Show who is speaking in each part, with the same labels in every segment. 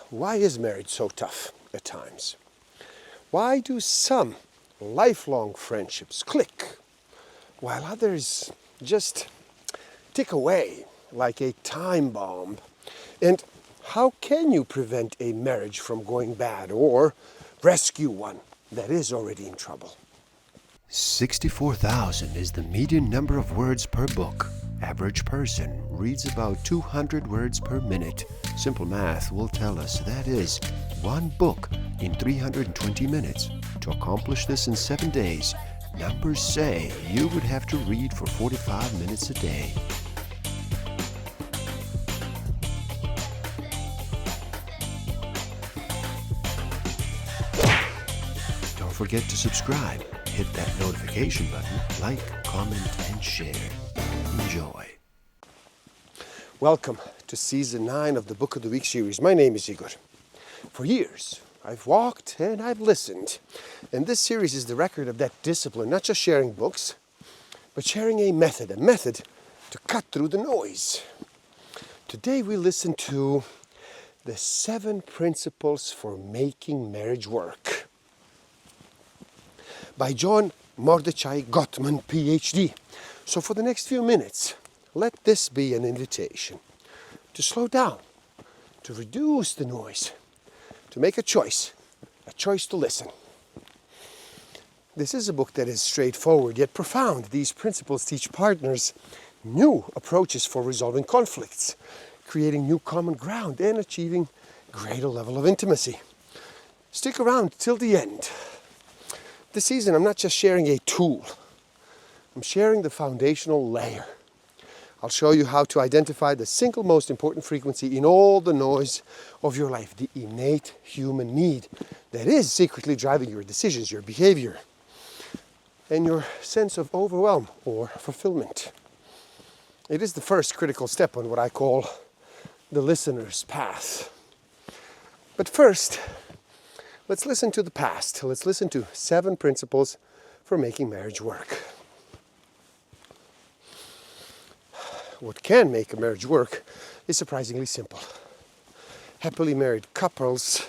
Speaker 1: Why is marriage so tough at times? Why do some lifelong friendships click, while others just tick away like a time bomb? And how can you prevent a marriage from going bad or rescue one that is already in trouble?
Speaker 2: 64,000 is the median number of words per book. Average person reads about 200 words per minute. Simple math will tell us that is one book in 320 minutes. To accomplish this in 7 days, numbers say you would have to read for 45 minutes a day. Don't forget to subscribe. Hit that notification button, like, comment, and share. Enjoy.
Speaker 1: Welcome to Season 9 of the Book of the Week series. My name is Igor. For years, I've walked and I've listened. And this series is the record of that discipline, not just sharing books, but sharing a method to cut through the noise. Today we listen to the 7 principles for making marriage work by John Gottman Ph.D. So for the next few minutes, let this be an invitation to slow down, to reduce the noise, to make a choice to listen. This is a book that is straightforward yet profound. These principles teach partners new approaches for resolving conflicts, creating new common ground, and achieving greater level of intimacy. Stick around till the end. This season, I'm not just sharing a tool. I'm sharing the foundational layer. I'll show you how to identify the single most important frequency in all the noise of your life, the innate human need that is secretly driving your decisions, your behavior, and your sense of overwhelm or fulfillment. It is the first critical step on what I call the listener's path. But first, let's listen to the past. Let's listen to 7 principles for making marriage work. What can make a marriage work is surprisingly simple. Happily married couples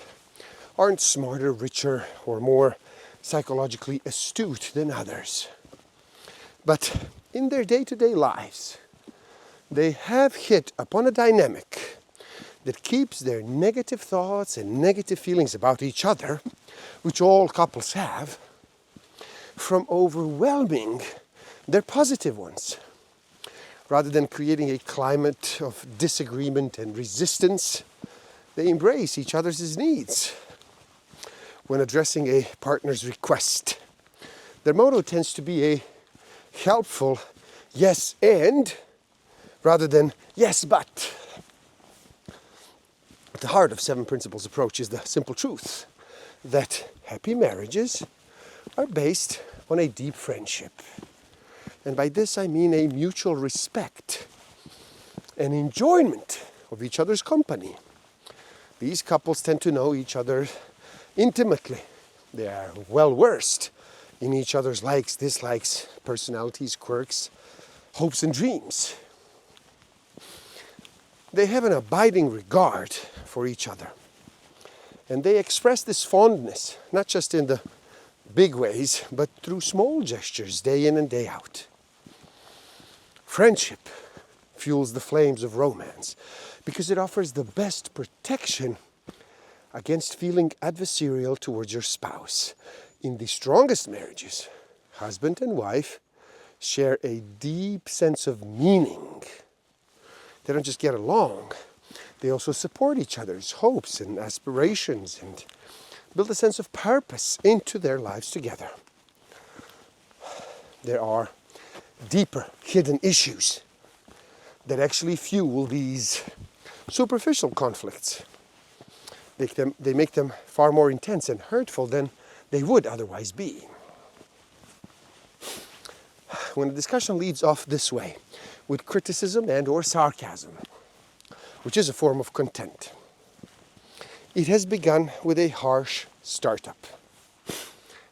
Speaker 1: aren't smarter, richer, or more psychologically astute than others. But in their day-to-day lives, they have hit upon a dynamic that keeps their negative thoughts and negative feelings about each other, which all couples have, from overwhelming their positive ones. Rather than creating a climate of disagreement and resistance, they embrace each other's needs. When addressing a partner's request, their motto tends to be a helpful yes and rather than yes but. At the heart of 7 Principles approach is the simple truth that happy marriages are based on a deep friendship. And by this I mean a mutual respect and enjoyment of each other's company. These couples tend to know each other intimately. They are well versed in each other's likes, dislikes, personalities, quirks, hopes and dreams. They have an abiding regard for each other. And they express this fondness, not just in the big ways, but through small gestures, day in and day out. Friendship fuels the flames of romance because it offers the best protection against feeling adversarial towards your spouse. In the strongest marriages, husband and wife share a deep sense of meaning. They don't just get along, they also support each other's hopes and aspirations and build a sense of purpose into their lives together. There are deeper hidden issues that actually fuel these superficial conflicts. They make them far more intense and hurtful than they would otherwise be. When a discussion leads off this way, with criticism and or sarcasm, which is a form of contempt, it has begun with a harsh startup.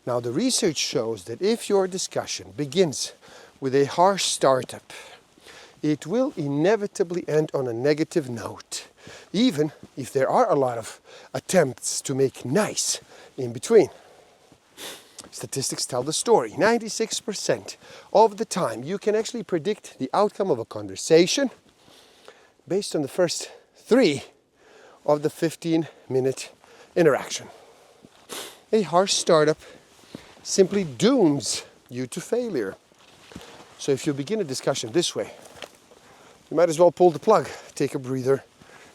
Speaker 1: Now, the research shows that if your discussion begins with a harsh startup, it will inevitably end on a negative note, even if there are a lot of attempts to make nice in between. Statistics tell the story. 96% of the time you can actually predict the outcome of a conversation based on the first 3 of the 15-minute interaction. A harsh startup simply dooms you to failure. So if you begin a discussion this way, you might as well pull the plug, take a breather,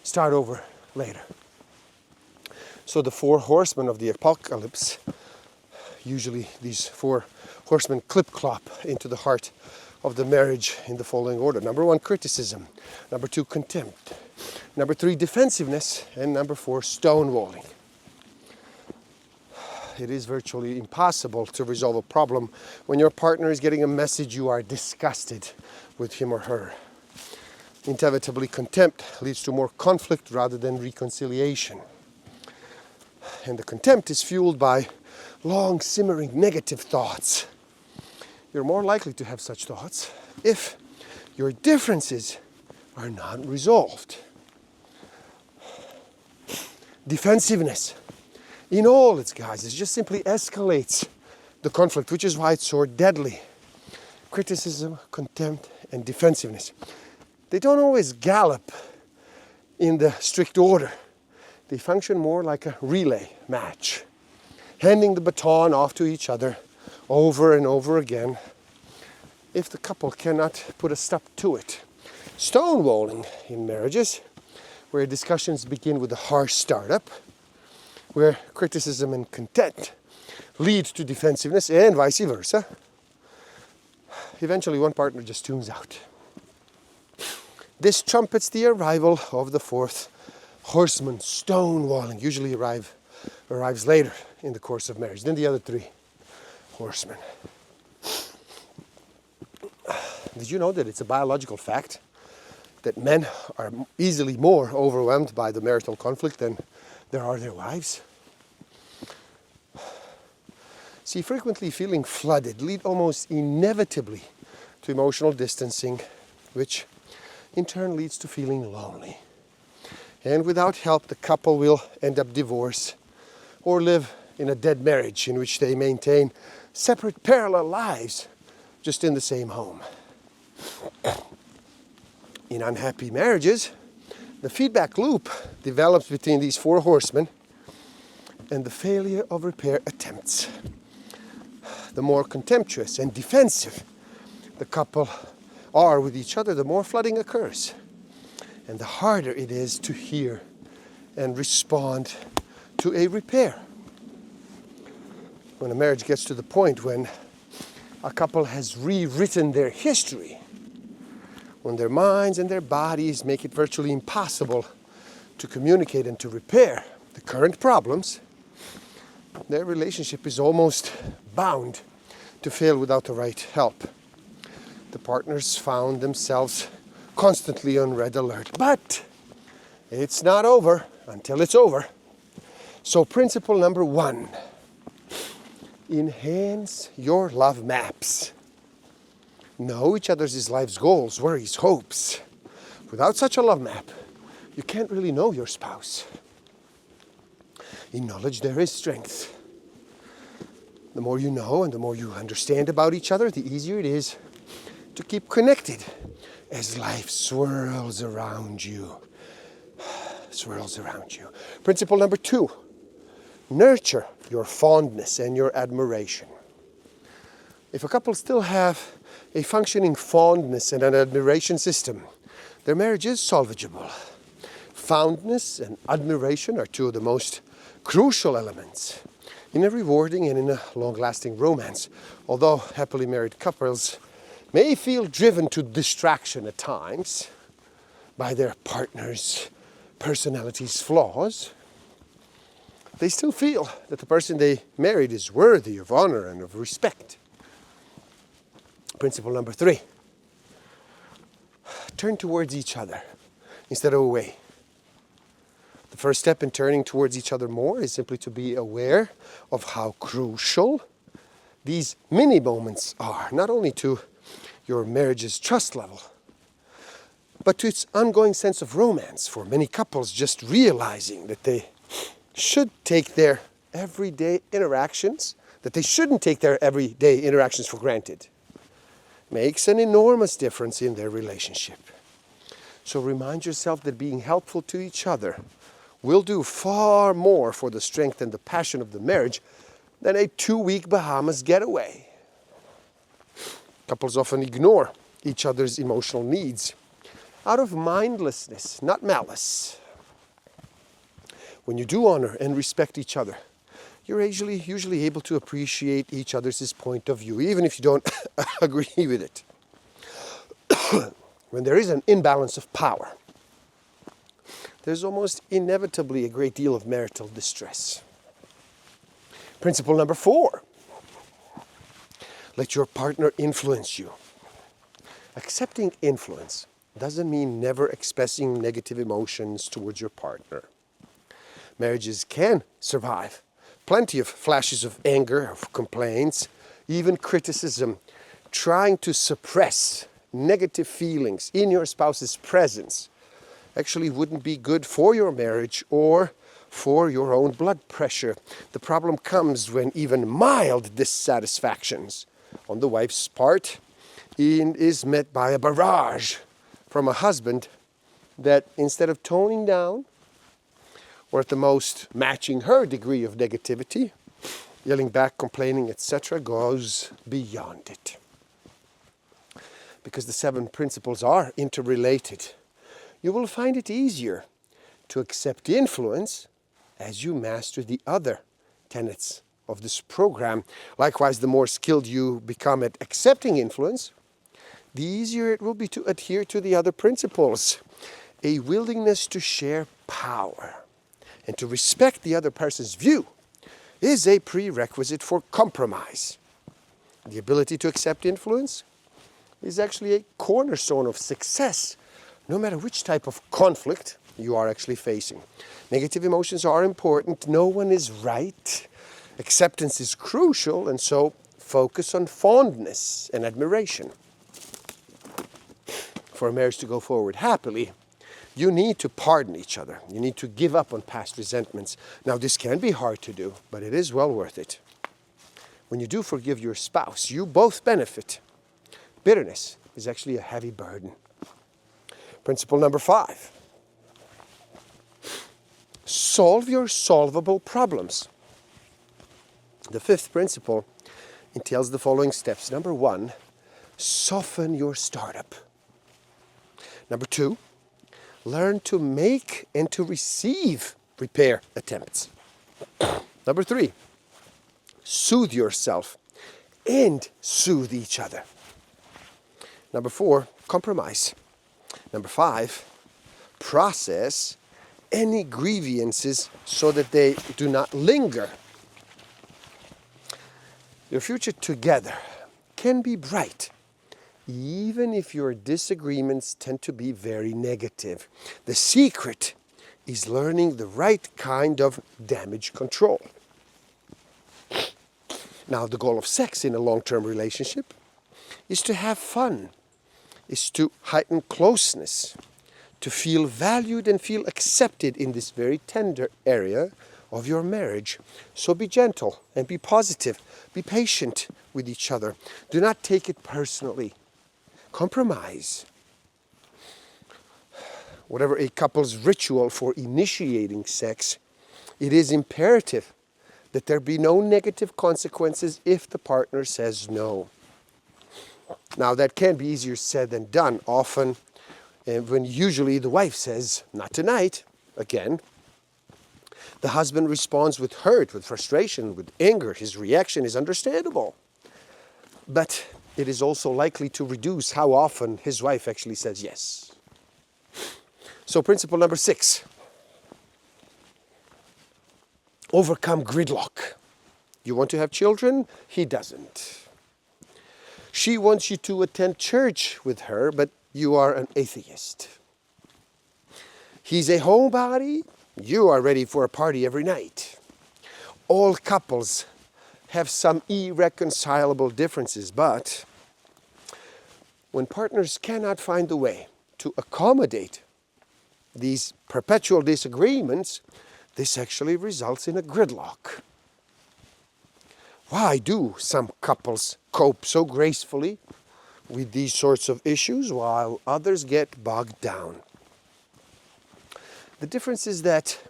Speaker 1: start over later. So the 4 horsemen of the apocalypse, usually these 4 horsemen clip-clop into the heart of the marriage in the following order. Number 1, criticism. Number 2, contempt. Number 3, defensiveness. And number 4, stonewalling. It is virtually impossible to resolve a problem when your partner is getting a message you are disgusted with him or her. Inevitably, contempt leads to more conflict rather than reconciliation. And the contempt is fueled by long simmering negative thoughts. You're more likely to have such thoughts if your differences are not resolved. Defensiveness, in all its guises, just simply escalates the conflict, which is why it's so deadly. Criticism, contempt, and defensiveness. They don't always gallop in the strict order. They function more like a relay match, handing the baton off to each other over and over again if the couple cannot put a stop to it. Stonewalling in marriages, where discussions begin with a harsh startup, where criticism and contempt lead to defensiveness and vice versa. Eventually one partner just tunes out. This trumpets the arrival of the 4th horseman, stonewalling, usually arrives later in the course of marriage than the other 3 horsemen. Did you know that it's a biological fact that men are easily more overwhelmed by the marital conflict than there are their wives? See, frequently feeling flooded lead almost inevitably to emotional distancing, which in turn leads to feeling lonely. And without help, the couple will end up divorced or live in a dead marriage in which they maintain separate parallel lives just in the same home. In unhappy marriages, the feedback loop develops between these 4 horsemen and the failure of repair attempts. The more contemptuous and defensive the couple are with each other, the more flooding occurs. And the harder it is to hear and respond to a repair. When a marriage gets to the point when a couple has rewritten their history, when their minds and their bodies make it virtually impossible to communicate and to repair the current problems, their relationship is almost bound to fail without the right help. The partners found themselves constantly on red alert. But it's not over until it's over. So principle number 1, enhance your love maps. Know each other's life's goals, worries, hopes. Without such a love map, you can't really know your spouse. In knowledge there is strength. The more you know and the more you understand about each other, the easier it is to keep connected as life swirls around you. Swirls around you. Principle number 2, nurture your fondness and your admiration. If a couple still have a functioning fondness and an admiration system, their marriage is salvageable. Fondness and admiration are 2 of the most crucial elements in a rewarding and in a long-lasting romance. Although happily married couples may feel driven to distraction at times by their partner's personality's flaws, they still feel that the person they married is worthy of honor and of respect. Principle number 3, turn towards each other instead of away. The first step in turning towards each other more is simply to be aware of how crucial these mini moments are, not only to your marriage's trust level, but to its ongoing sense of romance for many couples just realizing that they should take their everyday interactions, that they shouldn't take their everyday interactions for granted, makes an enormous difference in their relationship. So remind yourself that being helpful to each other will do far more for the strength and the passion of the marriage than a 2-week Bahamas getaway. Couples often ignore each other's emotional needs out of mindlessness, not malice. When you do honor and respect each other, you're usually able to appreciate each other's point of view, even if you don't agree with it. When there is an imbalance of power, there's almost inevitably a great deal of marital distress. Principle number 4. Let your partner influence you. Accepting influence doesn't mean never expressing negative emotions towards your partner. Marriages can survive plenty of flashes of anger, of complaints, even criticism, trying to suppress negative feelings in your spouse's presence actually wouldn't be good for your marriage or for your own blood pressure. The problem comes when even mild dissatisfactions on the wife's part is met by a barrage from a husband that, instead of toning down or at the most matching her degree of negativity, yelling back, complaining, etc., goes beyond it. Because the 7 principles are interrelated, you will find it easier to accept influence as you master the other tenets of this program. Likewise, the more skilled you become at accepting influence, the easier it will be to adhere to the other principles. A willingness to share power and to respect the other person's view is a prerequisite for compromise. The ability to accept influence is actually a cornerstone of success, no matter which type of conflict you are actually facing. Negative emotions are important. No one is right. Acceptance is crucial, and so focus on fondness and admiration. For a marriage to go forward happily, you need to pardon each other. You need to give up on past resentments. Now, this can be hard to do, but it is well worth it. When you do forgive your spouse, you both benefit. Bitterness is actually a heavy burden. Principle number 5. Solve your solvable problems. The 5th principle entails the following steps. Number 1, soften your startup. Number 2, learn to make and to receive repair attempts. Number 3, soothe yourself and soothe each other. Number 4, compromise. Number 5, process any grievances so that they do not linger. Your future together can be bright, even if your disagreements tend to be very negative. The secret is learning the right kind of damage control. Now, the goal of sex in a long-term relationship is to have fun, is to heighten closeness, to feel valued and feel accepted in this very tender area of your marriage. So be gentle and be positive. Be patient with each other. Do not take it personally. Compromise. Whatever a couple's ritual for initiating sex, it is imperative that there be no negative consequences if the partner says no. Now, that can be easier said than done. Often, when usually the wife says, "Not tonight," again, the husband responds with hurt, with frustration, with anger. His reaction is understandable. But it is also likely to reduce how often his wife actually says yes. So principle number 6. Overcome gridlock. You want to have children? He doesn't. She wants you to attend church with her, but you are an atheist. He's a homebody. You are ready for a party every night. All couples have some irreconcilable differences, but when partners cannot find a way to accommodate these perpetual disagreements, this actually results in a gridlock. Why do some couples cope so gracefully with these sorts of issues while others get bogged down? The difference is that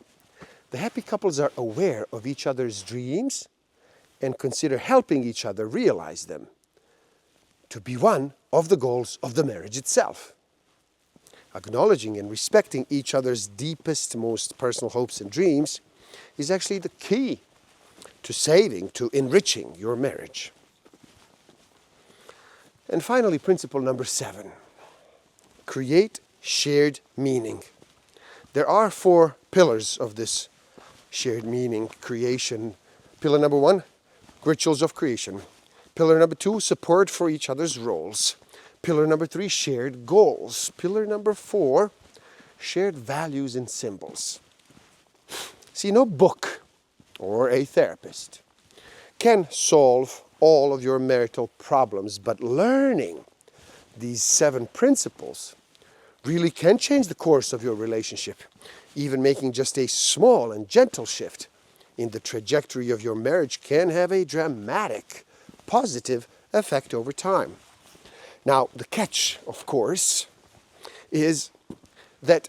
Speaker 1: the happy couples are aware of each other's dreams and consider helping each other realize them to be one of the goals of the marriage itself. Acknowledging and respecting each other's deepest, most personal hopes and dreams is actually the key to saving, to enriching your marriage. And finally, principle number 7. Create shared meaning. There are 4 pillars of this shared meaning creation. Pillar number 1, rituals of creation. Pillar number 2, support for each other's roles. Pillar number 3, shared goals. Pillar number 4, shared values and symbols. See, no book or a therapist can solve all of your marital problems, but learning these 7 principles really can change the course of your relationship, even making just a small and gentle shift in the trajectory of your marriage can have a dramatic positive effect over time. Now, the catch, of course, is that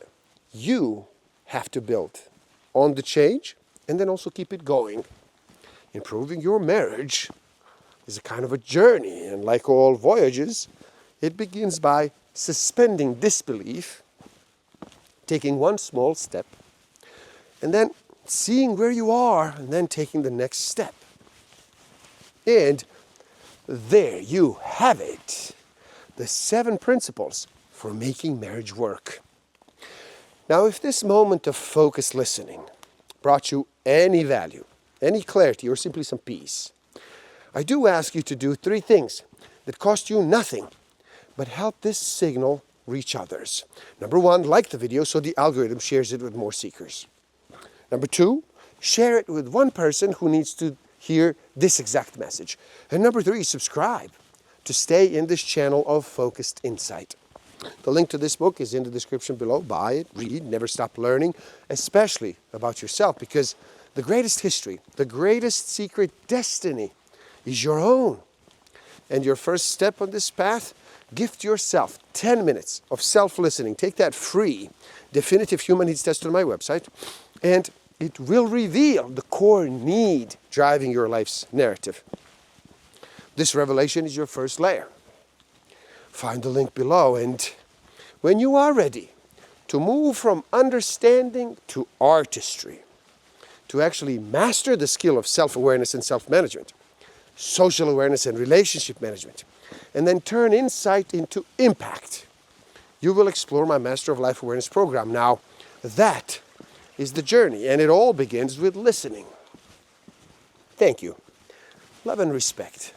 Speaker 1: you have to build on the change and then also keep it going. Improving your marriage is a kind of a journey, and like all voyages, it begins by suspending disbelief, taking one small step, and then seeing where you are, and then taking the next step. And there you have it. The 7 principles for making marriage work. Now, if this moment of focused listening brought you any value, any clarity, or simply some peace, I do ask you to do 3 things that cost you nothing, but help this signal reach others. Number 1, like the video so the algorithm shares it with more seekers. Number 2, share it with one person who needs to hear this exact message. And number 3, subscribe to stay in this channel of focused insight. The link to this book is in the description below. Buy it, read, never stop learning, especially about yourself, because the greatest history, the greatest secret destiny is your own. And your first step on this path, gift yourself 10 minutes of self-listening. Take that free definitive human needs test on my website, and it will reveal the core need driving your life's narrative. This revelation is your first layer. Find the link below, and when you are ready to move from understanding to artistry, to actually master the skill of self-awareness and self-management, social awareness and relationship management, and then turn insight into impact, you will explore my Master of Life Awareness program. Now, that is the journey, and it all begins with listening. Thank you. Love and respect.